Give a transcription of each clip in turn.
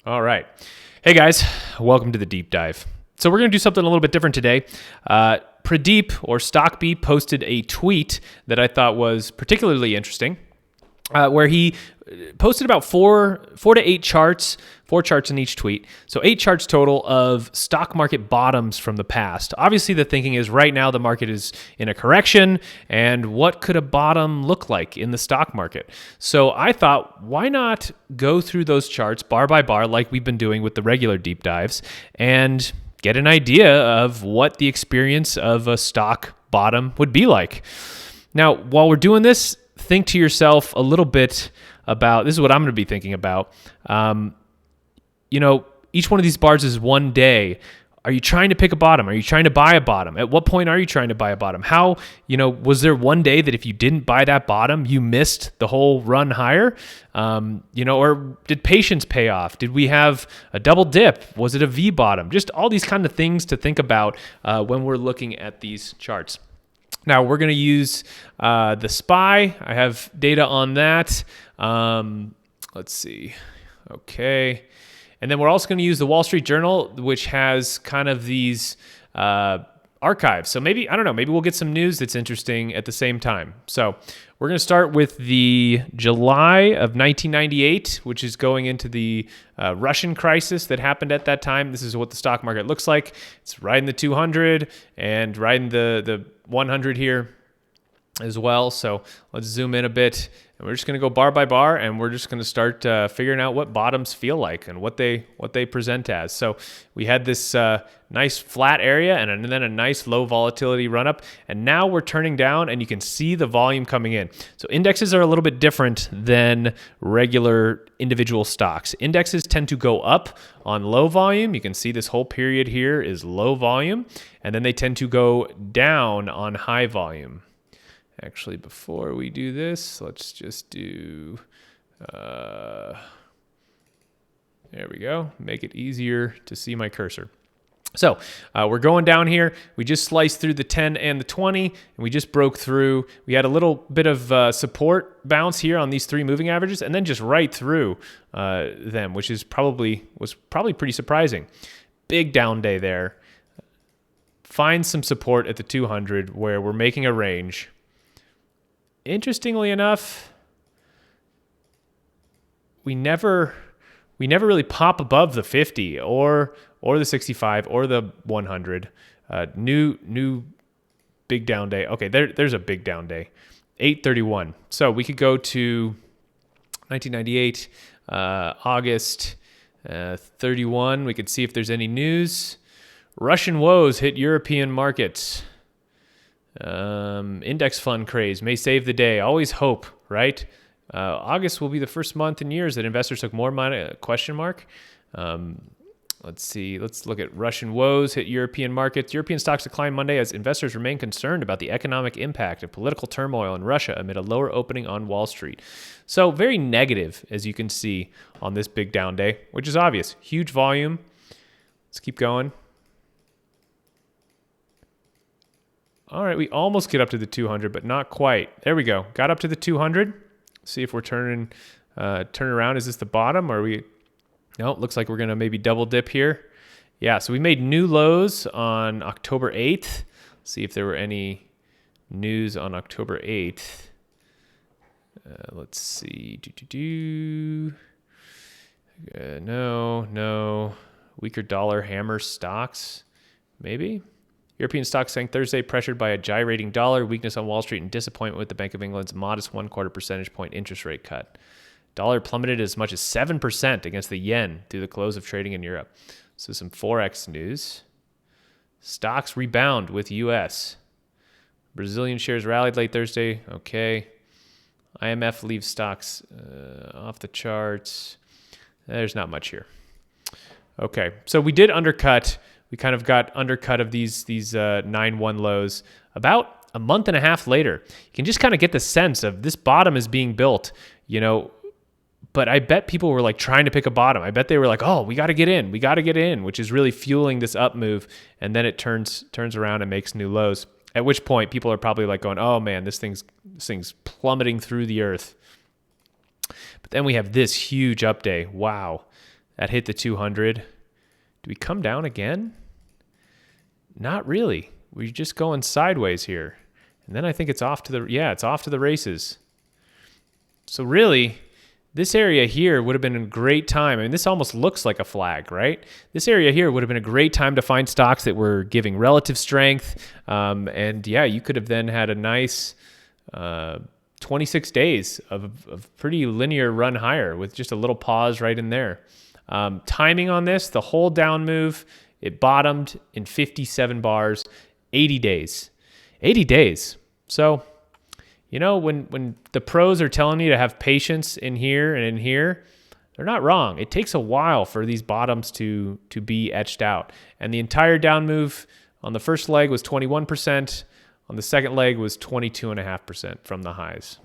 All right. Hey guys, welcome to the deep dive. So we're going to do something a little bit different today. Pradeep or Stockbee posted a tweet that I thought was particularly interesting, where he posted about four to eight charts, 4 charts in each tweet. So 8 charts total of stock market bottoms from the past. Obviously, the thinking is right now the market is in a correction, and what could a bottom look like in the stock market? So I thought, why not go through those charts bar by bar like we've been doing with the regular deep dives and get an idea of what the experience of a stock bottom would be like. Now, while we're doing this, think to yourself a little bit about, this is what I'm going to be thinking about. Each one of these bars is one day. Are you trying to pick a bottom? Are you trying to buy a bottom? At what point are you trying to buy a bottom? How, was there one day that if you didn't buy that bottom, you missed the whole run higher? Or did patience pay off? Did we have a double dip? Was it a V bottom? Just all these kind of things to think about when we're looking at these charts. Now, we're going to use the SPY. I have data on that. Let's see. Okay. And then we're also going to use the Wall Street Journal, which has kind of these archives. So maybe we'll get some news that's interesting at the same time. So we're going to start with the July of 1998, which is going into the Russian crisis that happened at that time. This is what the stock market looks like. It's riding the 200 and riding the 100 here as well. So let's zoom in a bit, and we're just going to go bar by bar, and we're just going to start figuring out what bottoms feel like and what they present as. So we had this nice flat area and then a nice low volatility run up, and now we're turning down, and you can see the volume coming in. So indexes are a little bit different than regular individual stocks. Indexes tend to go up on low volume. You can see this whole period here is low volume, and then they tend to go down on high volume. Actually, before we do this, let's just do, there we go. Make it easier to see my cursor. So we're going down here. We just sliced through the 10 and the 20, and we just broke through. We had a little bit of support bounce here on these 3 moving averages, and then just right through them, which was probably pretty surprising. Big down day there. Find some support at the 200 where we're making a range. Interestingly enough, we never really pop above the 50 or the 65 or the 100. New big down day. Okay, there's a big down day. 8/31. So we could go to 1998, August 31. We could see if there's any news. Russian woes hit European markets. Index fund craze may save the day. Always hope, right? August will be the first month in years that investors took more money, question mark. Let's see. Let's look at Russian woes hit European markets. European stocks declined Monday as investors remain concerned about the economic impact of political turmoil in Russia amid a lower opening on Wall Street. So very negative, as you can see on this big down day, which is obvious. Huge volume. Let's keep going. All right, we almost get up to the 200, but not quite. There we go. Got up to the 200. See if we're turn around. Is this the bottom? Or are we? No, looks like we're going to maybe double dip here. Yeah, so we made new lows on October 8th. See if there were any news on October 8th. Let's see. No. Weaker dollar hammers stocks. Maybe. European stocks sank Thursday, pressured by a gyrating dollar, weakness on Wall Street, and disappointment with the Bank of England's modest 1/4 percentage point interest rate cut. Dollar plummeted as much as 7% against the yen through the close of trading in Europe. So some Forex news. Stocks rebound with U.S. Brazilian shares rallied late Thursday. Okay. IMF leaves stocks off the charts. There's not much here. Okay. So we did undercut. We kind of got undercut of these 9-1 lows about a month and a half later. You can just kind of get the sense of this bottom is being built, but I bet people were like trying to pick a bottom. I bet they were like, oh, we got to get in, which is really fueling this up move. And then it turns around and makes new lows, at which point people are probably like going, oh man, this thing's plummeting through the earth. But then we have this huge up day. Wow. that hit the 200. Do we come down again? Not really. We're just going sideways here. And then I think it's off to the races. So really, this area here would have been a great time. I mean, this almost looks like a flag, right? This area here would have been a great time to find stocks that were giving relative strength. And yeah, you could have then had a nice 26 days of pretty linear run higher with just a little pause right in there. Timing on this, the whole down move, it bottomed in 57 bars, 80 days. 80 days. So, you know, when the pros are telling you to have patience in here and in here, they're not wrong. It takes a while for these bottoms to be etched out. And the entire down move on the first leg was 21%. On the second leg was 22.5% from the highs.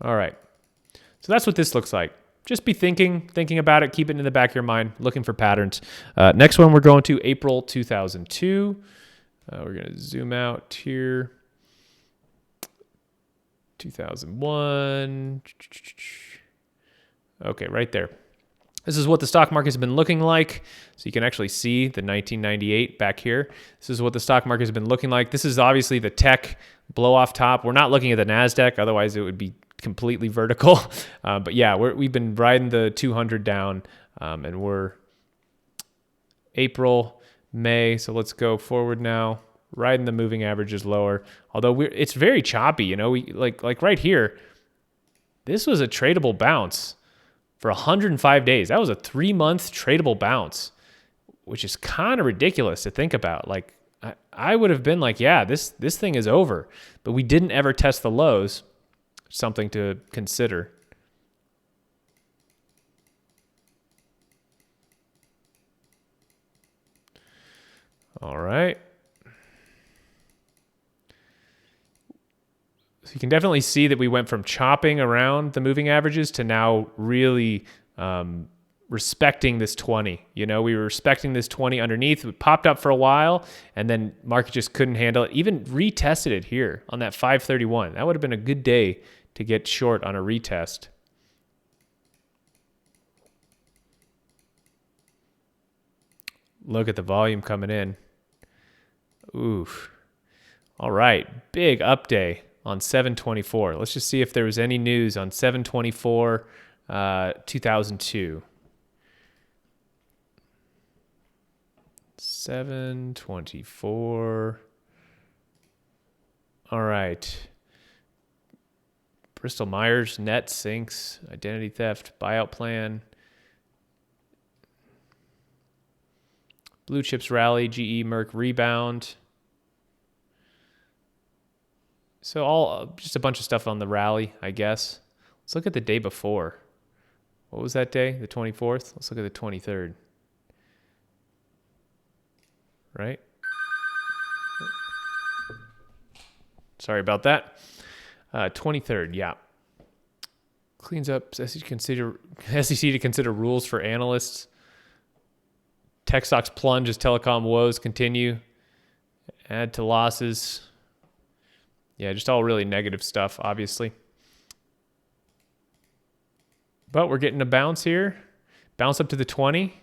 All right. So that's what this looks like. Just be thinking about it. Keep it in the back of your mind, looking for patterns. Next one, we're going to April 2002. We're going to zoom out here. 2001. Okay, right there. This is what the stock market has been looking like. So you can actually see the 1998 back here. This is what the stock market has been looking like. This is obviously the tech blow off top. We're not looking at the NASDAQ. Otherwise, it would be completely vertical. But yeah, we've been riding the 200 down, and we're April, May. So let's go forward now. Riding the moving averages lower. Although it's very choppy, you know. We like right here. This was a tradable bounce for 105 days. That was a 3-month tradable bounce, which is kind of ridiculous to think about. Like I would have been like, yeah, this thing is over. But we didn't ever test the lows. Something to consider. All right. So you can definitely see that we went from chopping around the moving averages to now really respecting this 20. You know, we were respecting this 20 underneath. It popped up for a while, and then market just couldn't handle it. Even retested it here on that 531. That would have been a good day to get short on a retest. Look at the volume coming in. Oof. All right, big up day on 7/24. Let's just see if there was any news on 7/24, 2002. 7/24. All right. Bristol Myers, net sinks, identity theft, buyout plan. Blue chips rally, GE, Merck rebound. So all just a bunch of stuff on the rally, I guess. Let's look at the day before. What was that day? The 24th? Let's look at the 23rd. Right? Sorry about that. 23rd, yeah. Cleans up SEC to consider rules for analysts. Tech stocks plunge as telecom woes continue. Add to losses. Yeah, just all really negative stuff, obviously. But we're getting a bounce here. Bounce up to the 20.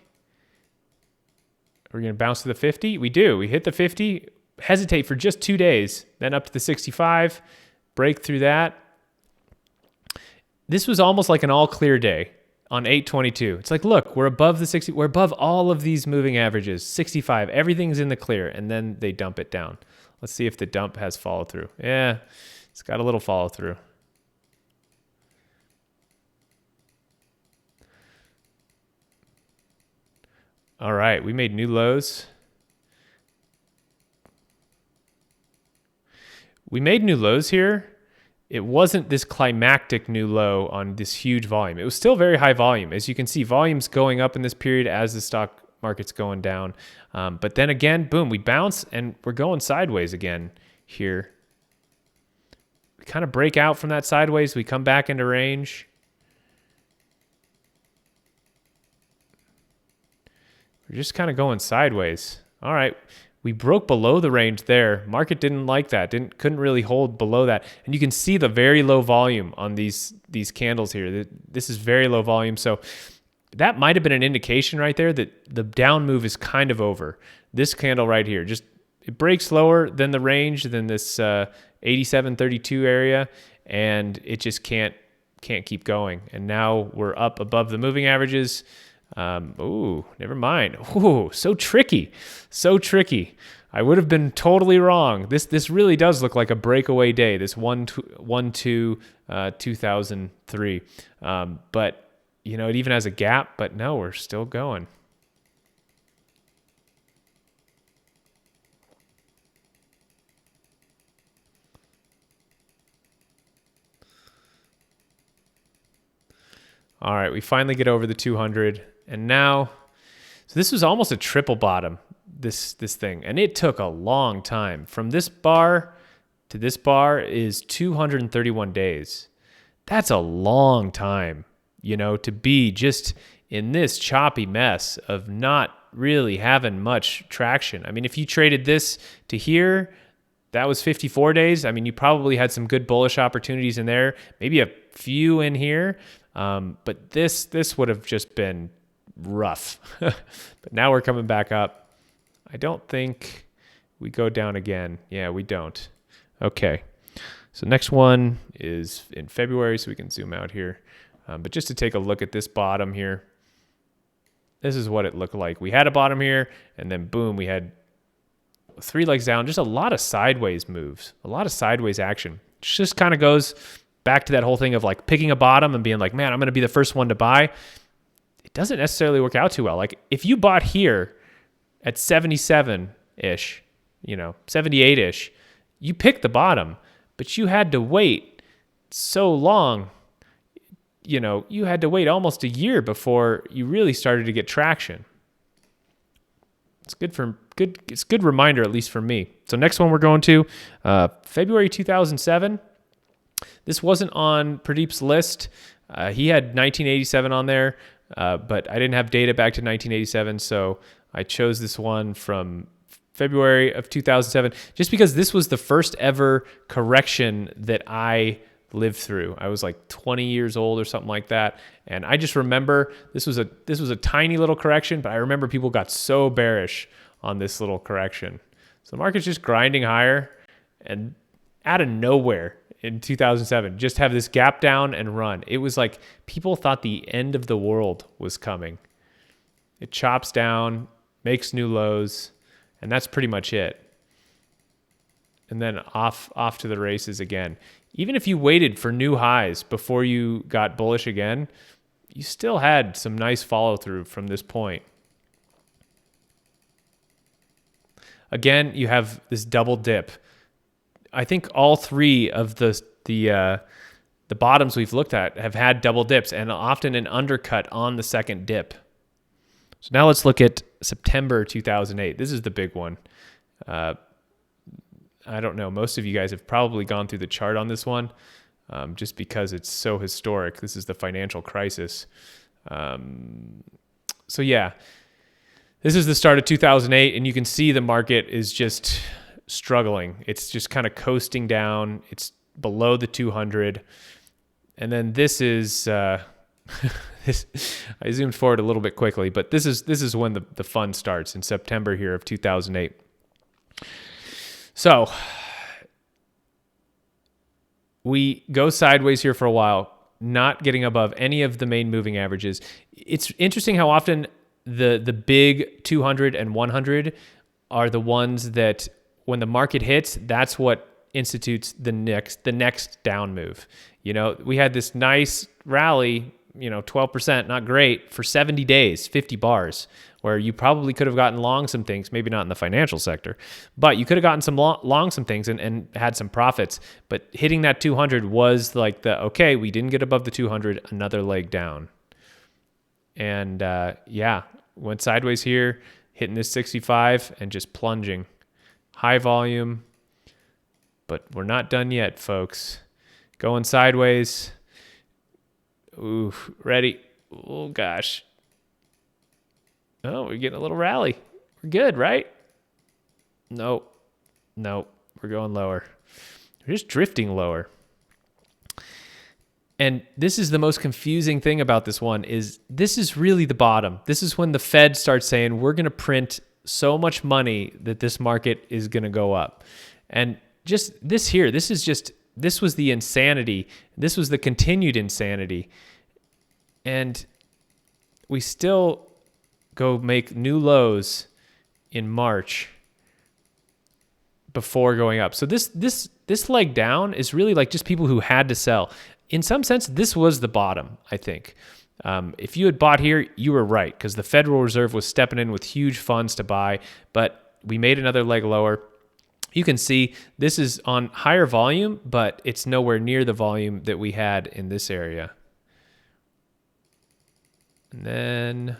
We're going to bounce to the 50. We do. We hit the 50. Hesitate for just 2 days. Then up to the 65. Break through that. This was almost like an all clear day on 8/22. It's like, look, we're above the 60. We're above all of these moving averages. 65. Everything's in the clear. And then they dump it down. Let's see if the dump has follow through. Yeah, it's got a little follow through. All right, we made new lows. We made new lows here. It wasn't this climactic new low on this huge volume. It was still very high volume. As you can see, volume's going up in this period as the stock market's going down. But then again, boom, we bounce and we're going sideways again here. We kind of break out from that sideways. We come back into range. We're just kind of going sideways. All right. We broke below the range there. Market didn't like that. Couldn't really hold below that. And you can see the very low volume on these candles here. This is very low volume. So that might have been an indication right there that the down move is kind of over. This candle right here, just it breaks lower than the range, than this 87.32 area, and it just can't keep going. And now we're up above the moving averages. Ooh, never mind. Ooh, so tricky. I would have been totally wrong. This really does look like a breakaway day, this 1-2-2003. But, it even has a gap, but no, we're still going. All right, we finally get over the 200, and now, so this was almost a triple bottom, this thing, and it took a long time. From this bar to this bar is 231 days. That's a long time, to be just in this choppy mess of not really having much traction. I mean, if you traded this to here, that was 54 days. I mean, you probably had some good bullish opportunities in there, maybe a few in here. But this would have just been rough. But now we're coming back up. I don't think we go down again. Yeah, we don't. Okay. So next one is in February, so we can zoom out here. But just to take a look at this bottom here, this is what it looked like. We had a bottom here, and then boom, we had 3 legs down. Just a lot of sideways moves, a lot of sideways action. It just kind of goes back to that whole thing of like picking a bottom and being like, man, I'm going to be the first one to buy. It doesn't necessarily work out too well. Like if you bought here at 77-ish, 78-ish, you picked the bottom, but you had to wait so long. You had to wait almost a year before you really started to get traction. It's it's a good reminder, at least for me. So next one we're going to February 2007. This wasn't on Pradeep's list. He had 1987 on there, but I didn't have data back to 1987, so I chose this one from February of 2007, just because this was the first ever correction that I lived through. I was like 20 years old or something like that, and I just remember this was a tiny little correction, but I remember people got so bearish on this little correction. So the market's just grinding higher, and out of nowhere in 2007, just have this gap down and run. It was like people thought the end of the world was coming. It chops down, makes new lows, and that's pretty much it. And then off to the races again. Even if you waited for new highs before you got bullish again, you still had some nice follow through from this point. Again, you have this double dip. I think all 3 of the bottoms we've looked at have had double dips, and often an undercut on the second dip. So now let's look at September 2008. This is the big one. I don't know. Most of you guys have probably gone through the chart on this one, just because it's so historic. This is the financial crisis. So yeah, this is the start of 2008, and you can see the market is just struggling. It's just kind of coasting down. It's below the 200. And then this is, I zoomed forward a little bit quickly, but this is when the fun starts in September here of 2008. So we go sideways here for a while, not getting above any of the main moving averages. It's interesting how often the big 200 and 100 are the ones that when the market hits, that's what institutes the next down move. We had this nice rally, 12%, not great, for 70 days, 50 bars, where you probably could have gotten long some things, maybe not in the financial sector, but you could have gotten some long some things and had some profits. But hitting that 200 was like okay, we didn't get above the 200, another leg down. And went sideways here, hitting this 65 and just plunging. High volume, but we're not done yet, folks. Going sideways. Ooh, ready. Oh, gosh. Oh, we're getting a little rally. We're good, right? Nope. Nope. We're going lower. We're just drifting lower. And this is the most confusing thing about this one is this is really the bottom. This is when the Fed starts saying we're going to print so much money that this market is going to go up. And just this here, this was the insanity. This was the continued insanity. And we still go make new lows in March before going up. So this leg down is really like just people who had to sell. In some sense, this was the bottom, I think. If you had bought here, you were right because the Federal Reserve was stepping in with huge funds to buy, but we made another leg lower. You can see this is on higher volume, but it's nowhere near the volume that we had in this area. And then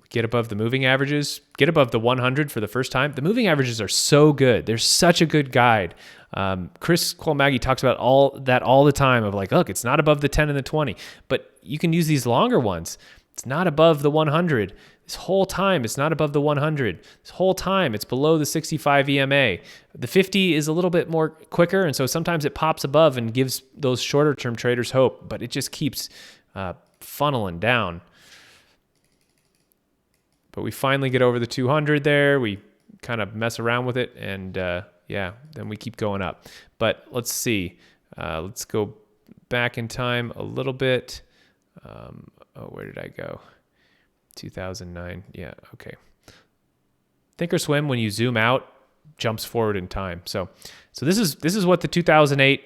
we get above the moving averages, get above the 100 for the first time. The moving averages are so good. They're such a good guide. Chris Colmaggi talks about all the time of like, look, it's not above the 10 and the 20, but you can use these longer ones. It's not above the 100. This whole time, it's not above the 100. This whole time, it's below the 65 EMA. The 50 is a little bit more quicker, and so sometimes it pops above and gives those shorter-term traders hope, but it just keeps funneling down. But we finally get over the 200 there. We kind of mess around with it, and then we keep going up. But let's see. Let's go back in time a little bit. Where did I go? 2009. Yeah, okay. Thinkorswim, when you zoom out, jumps forward in time. So this is what the 2008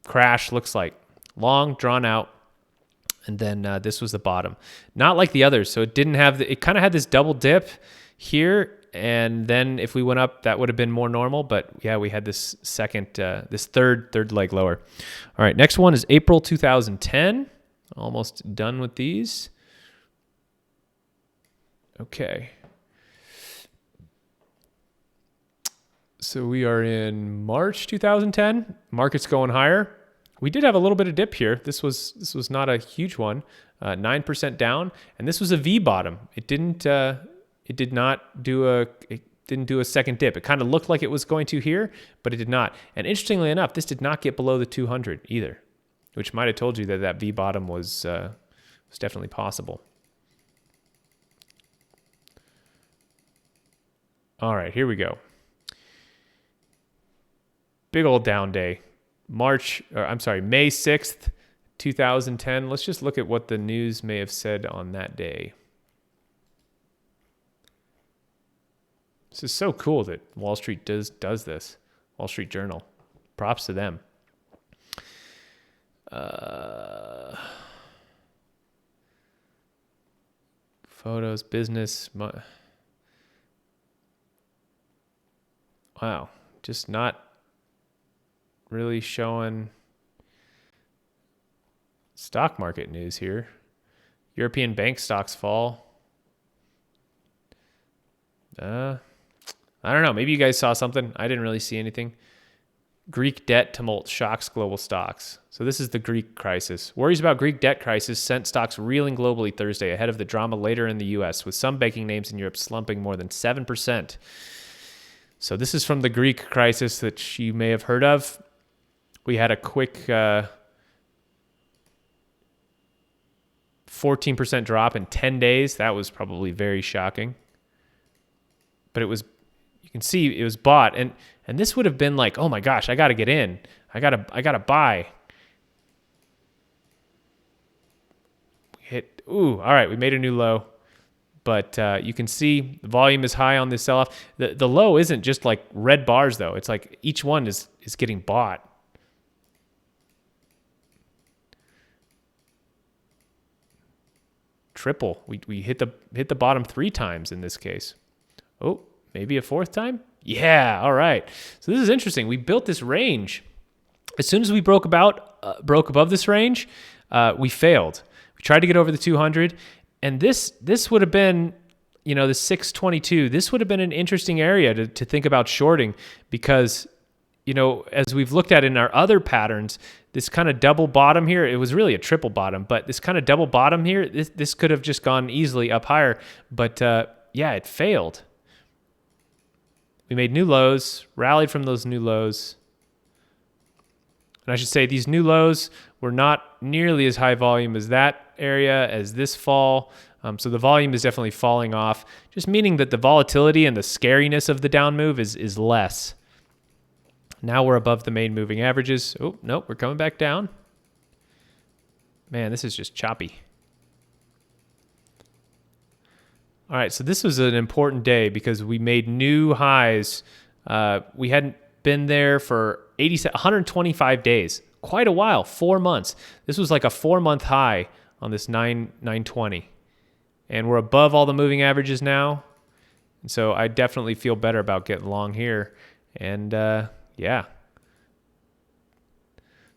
crash looks like. Long, drawn out. And then this was the bottom. Not like the others. So it didn't have it kind of had this double dip here. And then if we went up, that would have been more normal. But yeah, we had this third leg lower. All right, next one is April 2010. Almost done with these. Okay. So we are in March 2010. Market's going higher. We did have a little bit of dip here. This was not a huge one. 9% down, and this was a V bottom. It didn't do a second dip. It kind of looked like it was going to here, but it did not. And interestingly enough, this did not get below the 200 either, which might have told you that V bottom was definitely possible. All right, here we go. Big old down day. May 6th, 2010. Let's just look at what the news may have said on that day. This is so cool that Wall Street does this. Wall Street Journal. Props to them. Photos, business. Wow. Just not really showing stock market news here. European bank stocks fall. I don't know. Maybe you guys saw something. I didn't really see anything. Greek debt tumult shocks global stocks. So this is the Greek crisis. Worries about Greek debt crisis sent stocks reeling globally Thursday ahead of the drama later in the U.S., with some banking names in Europe slumping more than 7%. So this is from the Greek crisis that you may have heard of. We had a quick 14% drop in 10 days. That was probably very shocking. But you can see it was bought, and this would have been like, oh my gosh, I got to get in. I got to buy. All right, we made a new low. But you can see the volume is high on this sell-off. The low isn't just like red bars, though. It's like each one is getting bought. Triple. We hit the bottom 3 times in this case. Oh, maybe a 4th time? Yeah, all right. So this is interesting. We built this range. As soon as we broke above this range, we failed. We tried to get over the 200, and this would have been, the 622. This would have been an interesting area to think about shorting because, as we've looked at in our other patterns, this kind of double bottom here, it was really a triple bottom, but this kind of double bottom here, this could have just gone easily up higher, but yeah, it failed. We made new lows, rallied from those new lows. And I should say these new lows were not nearly as high volume as that area, as this fall. So the volume is definitely falling off, just meaning that the volatility and the scariness of the down move is less. Now we're above the main moving averages. Oh, nope, we're coming back down. Man, this is just choppy. All right, so this was an important day because we made new highs. We hadn't been there for 125 days, quite a while, 4 months. This was like a 4-month high on this 920. And we're above all the moving averages now. And so I definitely feel better about getting long here. And yeah.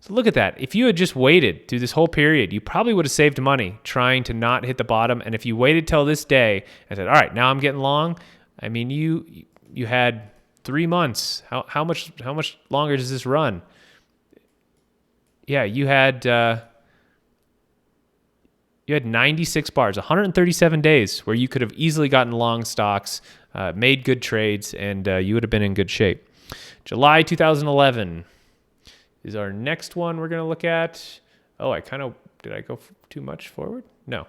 So look at that. If you had just waited through this whole period, you probably would have saved money trying to not hit the bottom. And if you waited till this day and said, all right, now I'm getting long, I mean, you had 3 months. How much longer does this run? Yeah, you had 96 bars, 137 days where you could have easily gotten long stocks, made good trades, and you would have been in good shape. July 2011 is our next one we're going to look at. Oh, did I go too much forward? No.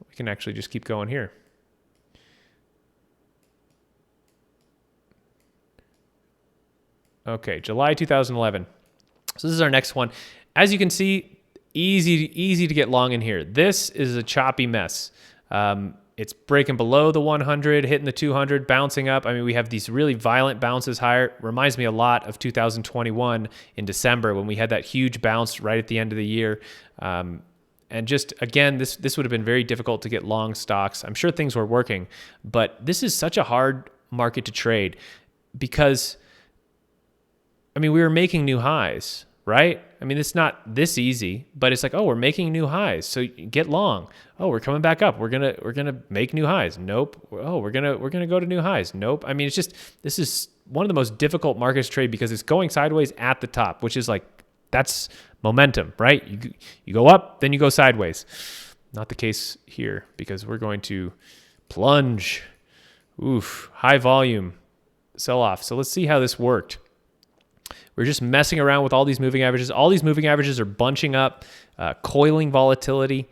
We can actually just keep going here. Okay, July 2011. So this is our next one. As you can see, easy to get long in here. This is a choppy mess. It's breaking below the 100, hitting the 200, bouncing up. I mean, we have these really violent bounces higher. Reminds me a lot of 2021 in December when we had that huge bounce right at the end of the year. And just, again, this would have been very difficult to get long stocks. I'm sure things were working, but this is such a hard market to trade because, I mean, we were making new highs, right? I mean, it's not this easy, but it's like, oh, we're making new highs, so get long. Oh, we're coming back up. We're gonna make new highs. Nope. Oh, we're gonna go to new highs. Nope. I mean, this is one of the most difficult markets to trade because it's going sideways at the top, which is like, that's momentum, right? You go up, then you go sideways. Not the case here because we're going to plunge. Oof, high volume sell off. So let's see how this worked. We're just messing around with all these moving averages. All these moving averages are bunching up, coiling volatility,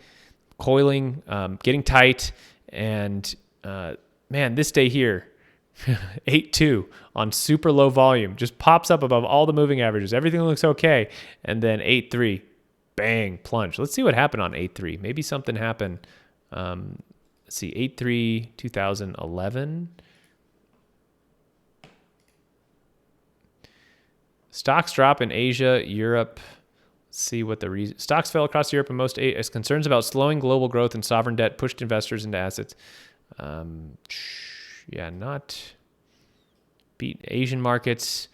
getting tight. And man, this day here, 8.2 on super low volume, just pops up above all the moving averages. Everything looks okay. And then 8.3, bang, plunge. Let's see what happened on 8.3. Maybe something happened. Let's see, 8.3, 2011. Stocks drop in Asia, Europe. Let's see what the reason. Stocks fell across Europe and most as concerns about slowing global growth and sovereign debt pushed investors into assets. Not beat Asian markets.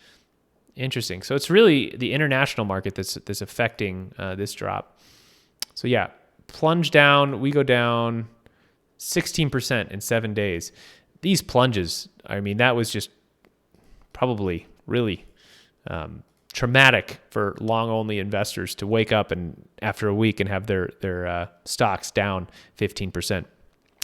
Interesting. So it's really the international market that's affecting this drop. So yeah, plunge down. We go down 16% in 7 days. These plunges, I mean, that was just probably really traumatic for long-only investors to wake up and after a week and have their stocks down 15%.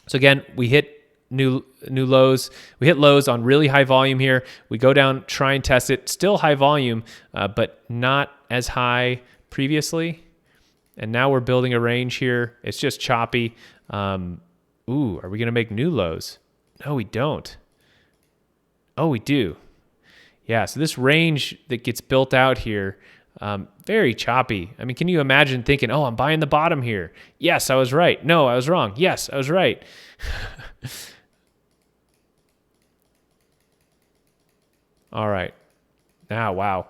So again, we hit new lows. We hit lows on really high volume here. We go down, try and test it. Still high volume, but not as high previously. And now we're building a range here. It's just choppy. Are we going to make new lows? No, we don't. Oh, we do. Yeah, so this range that gets built out here, very choppy. I mean, can you imagine thinking, oh, I'm buying the bottom here. Yes, I was right. No, I was wrong. Yes, I was right. All right. Now, wow.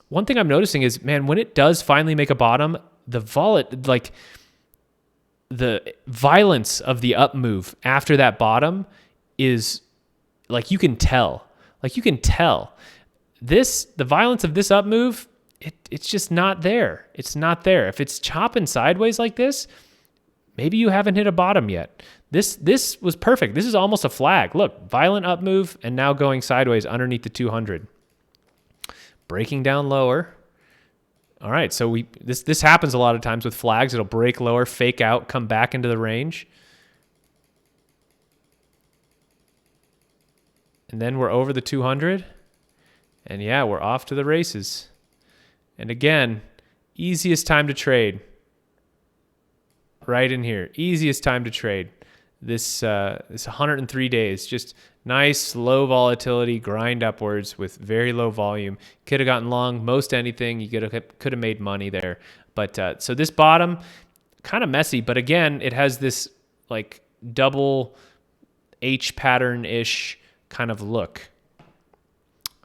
One thing I'm noticing is, man, when it does finally make a bottom, the violence of the up move after that bottom is like, you can tell. Like, you can tell the violence of this up move, it's just not there. It's not there. If it's chopping sideways like this, maybe you haven't hit a bottom yet. This was perfect. This is almost a flag. Look, violent up move and now going sideways underneath the 200. Breaking down lower. All right, so this happens a lot of times with flags. It'll break lower, fake out, come back into the range. And then we're over the 200. And yeah, we're off to the races. And again, easiest time to trade. Right in here. Easiest time to trade. This 103 days. Just nice, low volatility, grind upwards with very low volume. Could have gotten long most anything. You could have made money there. But so this bottom, kind of messy. But again, it has this like double H pattern-ish kind of look.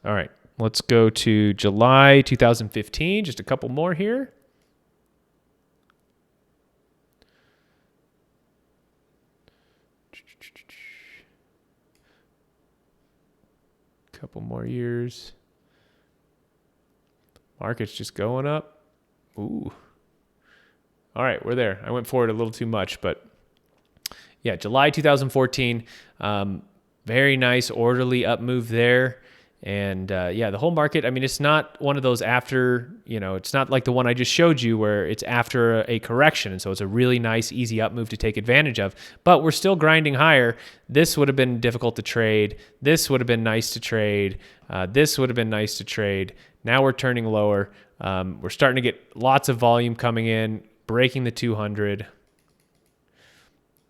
All right, let's go to July 2015. Just a couple more here. Couple more years. Market's just going up. Ooh. All right, we're there. I went forward a little too much, but yeah, July 2014. Very nice, orderly up move there. And yeah, the whole market, I mean, it's not one of those after, it's not like the one I just showed you where it's after a correction. And so it's a really nice, easy up move to take advantage of. But we're still grinding higher. This would have been difficult to trade. This would have been nice to trade. This would have been nice to trade. Now we're turning lower. We're starting to get lots of volume coming in, breaking the 200.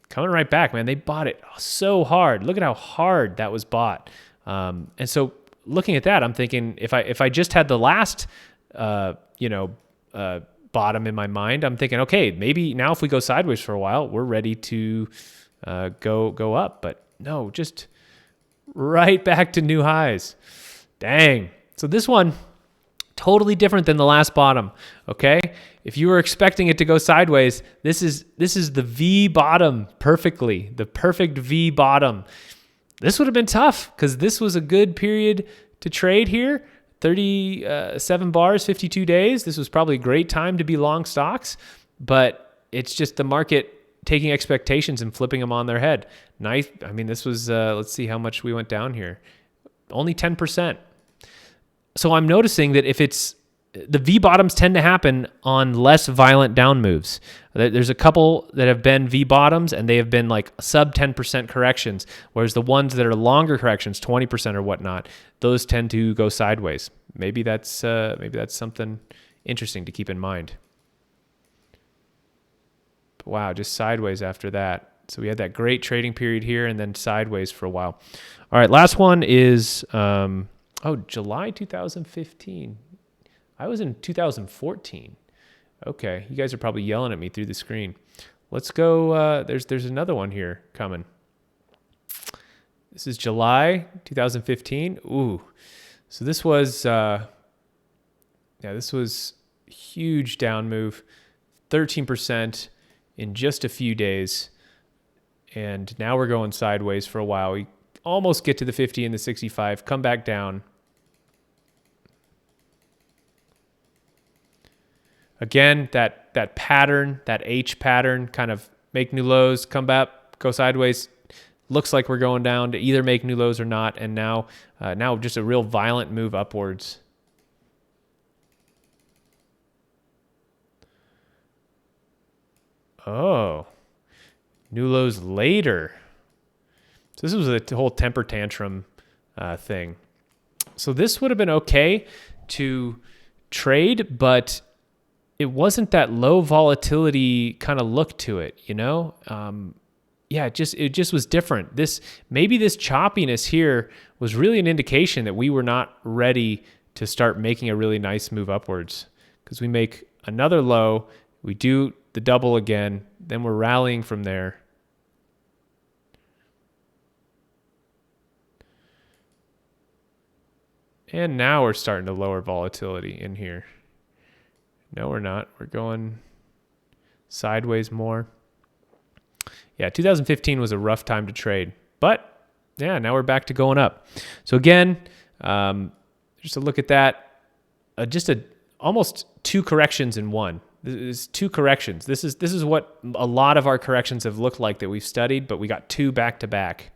Coming right back, man. They bought it so hard. Look at how hard that was bought. And so looking at that, I'm thinking if I just had the last, bottom in my mind, I'm thinking, okay, maybe now if we go sideways for a while, we're ready to go up. But no, just right back to new highs. Dang. So this one, totally different than the last bottom. Okay, if you were expecting it to go sideways, this is the V bottom perfectly, the perfect V bottom. This would have been tough because this was a good period to trade here. 37 bars, 52 days. This was probably a great time to be long stocks, but it's just the market taking expectations and flipping them on their head. Nice. I mean, this was, let's see how much we went down here. Only 10%. So I'm noticing that if it's, the V bottoms tend to happen on less violent down moves. There's a couple that have been V bottoms and they have been like sub 10% corrections, whereas the ones that are longer corrections, 20% or whatnot, those tend to go sideways. Maybe that's something interesting to keep in mind. But wow, just sideways after that. So we had that great trading period here and then sideways for a while. All right, last one is July 2015. I was in 2014. Okay, you guys are probably yelling at me through the screen. Let's go. There's another one here coming. This is July 2015. Ooh, so this was this was huge down move, 13% in just a few days, and now we're going sideways for a while. We almost get to the 50 and the 65, come back down. Again, that pattern, that H pattern, kind of make new lows, come back, go sideways. Looks like we're going down to either make new lows or not. And now just a real violent move upwards. Oh, new lows later. So this was a whole temper tantrum thing. So this would have been okay to trade, but it wasn't that low volatility kind of look to it, it just was different. Maybe this choppiness here was really an indication that we were not ready to start making a really nice move upwards, because we make another low, we do the double again, then we're rallying from there. And now we're starting to lower volatility in here. No, we're not. We're going sideways more. Yeah, 2015 was a rough time to trade. But, yeah, now we're back to going up. So, again, just a look at that. Almost two corrections in one. This is two corrections. This is what a lot of our corrections have looked like that we've studied, but we got two back-to-back.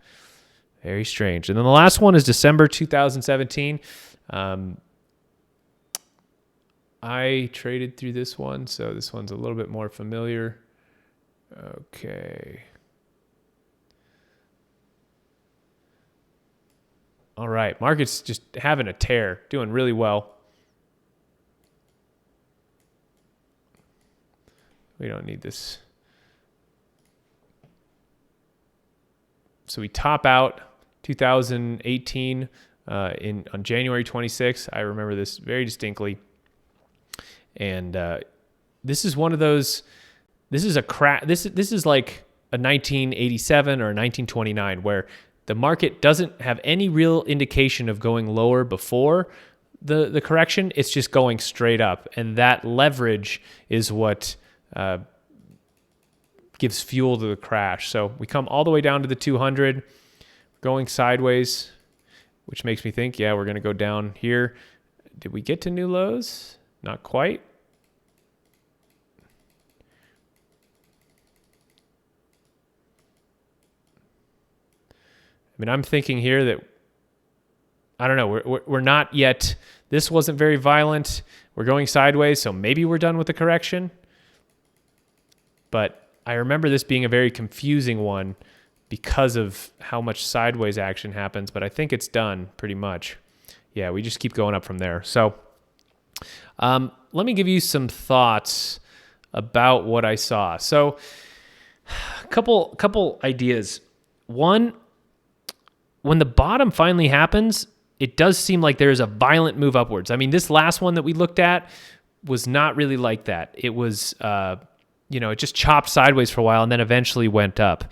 Very strange. And then the last one is December 2017. I traded through this one, so this one's a little bit more familiar. Okay. All right, market's just having a tear, doing really well. We don't need this. So we top out 2018 on January 26th. I remember this very distinctly. And this is one of those. This is a crash. This is like a 1987 or a 1929 where the market doesn't have any real indication of going lower before the correction. It's just going straight up, and that leverage is what gives fuel to the crash. So we come all the way down to the 200, going sideways, which makes me think, yeah, we're going to go down here. Did we get to new lows? Not quite. I mean, I'm thinking here that, I don't know, we're not yet, this wasn't very violent. We're going sideways, so maybe we're done with the correction. But I remember this being a very confusing one because of how much sideways action happens, but I think it's done pretty much. Yeah, we just keep going up from there. So let me give you some thoughts about what I saw. So a couple ideas. One, when the bottom finally happens, it does seem like there is a violent move upwards. I mean, this last one that we looked at was not really like that. It was, it just chopped sideways for a while and then eventually went up.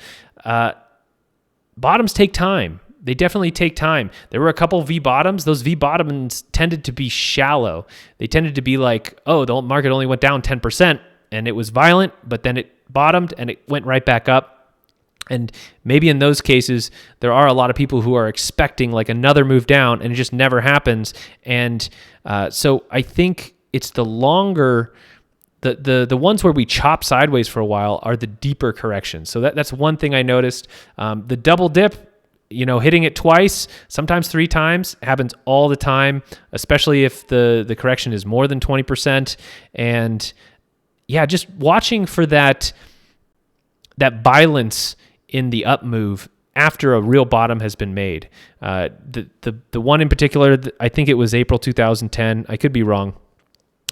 Bottoms take time. They definitely take time. There were a couple V bottoms. Those V bottoms tended to be shallow. They tended to be like, oh, the market only went down 10% and it was violent, but then it bottomed and it went right back up. And maybe in those cases, there are a lot of people who are expecting like another move down and it just never happens. And so I think it's the longer, the ones where we chop sideways for a while are the deeper corrections. So that's one thing I noticed. The double dip, hitting it twice, sometimes 3 times, happens all the time, especially if the correction is more than 20%. And yeah, just watching for that violence in the up move after a real bottom has been made. The one in particular, I think it was April 2010. I could be wrong.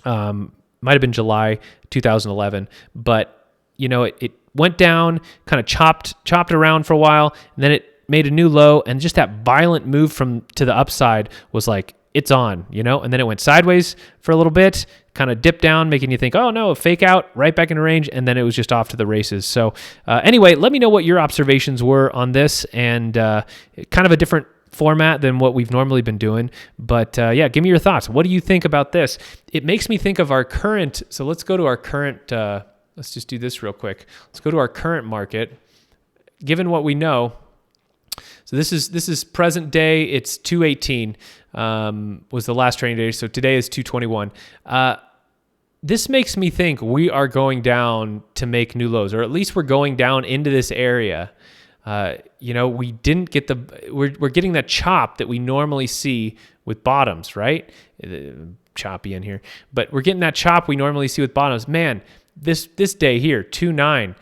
Might have been July 2011. But, it went down, kind of chopped around for a while, and then it made a new low, and just that violent move to the upside was like, it's on, and then it went sideways for a little bit, kind of dipped down, making you think, oh no, fake out, right back into range, and then it was just off to the races. So anyway, let me know what your observations were on this, and kind of a different format than what we've normally been doing. But yeah, give me your thoughts. What do you think about this? It makes me think of our current, so let's go to our current, let's just do this real quick. Let's go to our current market. Given what we know, so this is present day. It's 218 was the last trading day. So today is 221. This makes me think we are going down to make new lows, or at least we're going down into this area. We didn't get we're getting that chop that we normally see with bottoms, right? Choppy in here, but we're getting that chop we normally see with bottoms. Man, this day here, 2.9.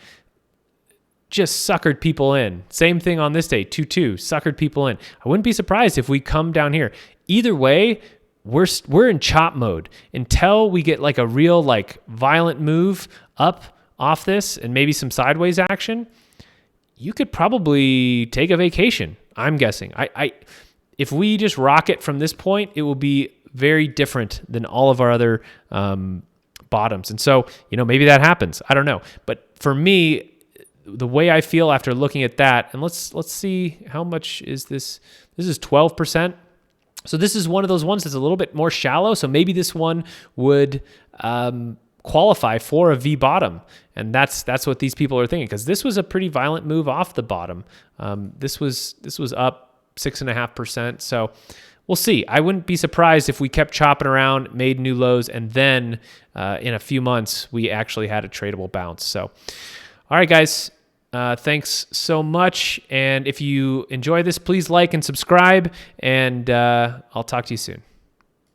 Just suckered people in. Same thing on this day, 2.2, suckered people in. I wouldn't be surprised if we come down here. Either way, we're in chop mode until we get like a real like violent move up off this and maybe some sideways action. You could probably take a vacation, I'm guessing. If we just rock it from this point, it will be very different than all of our other bottoms. And so, maybe that happens. I don't know. But for me, the way I feel after looking at that, and let's see how much is this. This is 12%. So this is one of those ones that's a little bit more shallow. So maybe this one would qualify for a V bottom, and that's what these people are thinking, because this was a pretty violent move off the bottom. This was up 6.5%. So we'll see. I wouldn't be surprised if we kept chopping around, made new lows, and then in a few months we actually had a tradable bounce. So, all right, guys. Thanks so much. And if you enjoy this, please like and subscribe, and I'll talk to you soon.